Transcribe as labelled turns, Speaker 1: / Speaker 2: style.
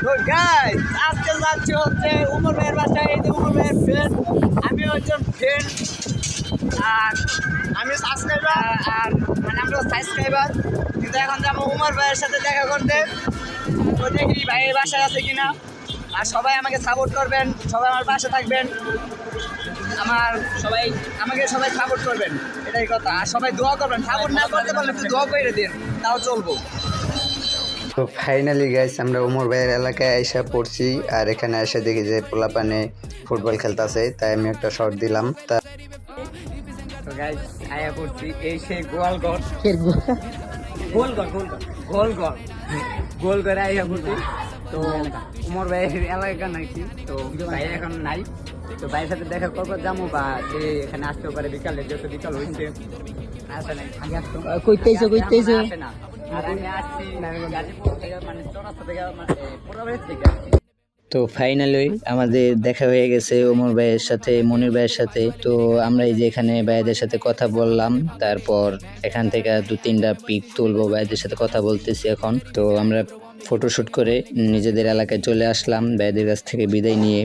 Speaker 1: তো গাইস আজকে যাচ্ছি হচ্ছে উমর ভাইয়ের বাসায়। এই যে উমর ভাইয়ের ফ্রেন্ড, আমি হচ্ছে ফ্রেন্ড, আর আমি সাবস্ক্রাইবার, আর মানে আমরা সাবস্ক্রাইবার। কিন্তু এখন যাবো উমর ভাইয়ের সাথে দেখা করতে। তো দেখি ভাইয়ের বাসায় আছে কিনা। আর সবাই আমাকে সাপোর্ট করবেন, সবাই আমার পাশে থাকবেন, আমার সবাই আমাকে সবাই সাপোর্ট করবেন, এটাই কথা। আর সবাই দোয়া করবেন, সাপোর্ট না করতে পারলে একটু দোয়া করে দিন, তাও চলবো।
Speaker 2: তো ফাইনালি গাইস আমরা উমর ভাইয়ের এলাকায় আইসা পড়ছি, আর এখানে এসে দেখি যে পোলাপানে ফুটবল খেলতেছে, তাই আমি একটা শট দিলাম।
Speaker 1: তো গাইস আয়া করছি এই সেই গোয়ালঘর, গোলঘর আয়া করছি। তো উমর ভাইয়ের এলাকা নাকি, তো ভাই এখন নাই। তো ভাইয়ের সাথে দেখা করবো যাবো, বা সে এখানে আসতেও পারে বিকালে, যেহেতু বিকাল হয়েছে। আসে নাই, আগে আসতো,
Speaker 3: কইতেইছো
Speaker 1: আসে না। আর আমি আসছি গাজীপুর থেকে, মানে চৌরাস্তা থেকে, মানে পুরোবাড়ি থেকে আসছি।
Speaker 3: তো ফাইনালি আমাদের দেখা হয়ে গেছে ওমর ভাইয়ের সাথে, মনির ভাইয়ের সাথে। তো আমরা এই যে এখানে ভাইদের সাথে কথা বললাম, তারপর এখান থেকে 2-3টা পিক তুলবো, ভাইদের সাথে কথা বলতেছি এখন। তো আমরা ফটোশুট করে নিজেদের এলাকায় চলে আসলাম ভাইদের কাছ থেকে বিদায় নিয়ে।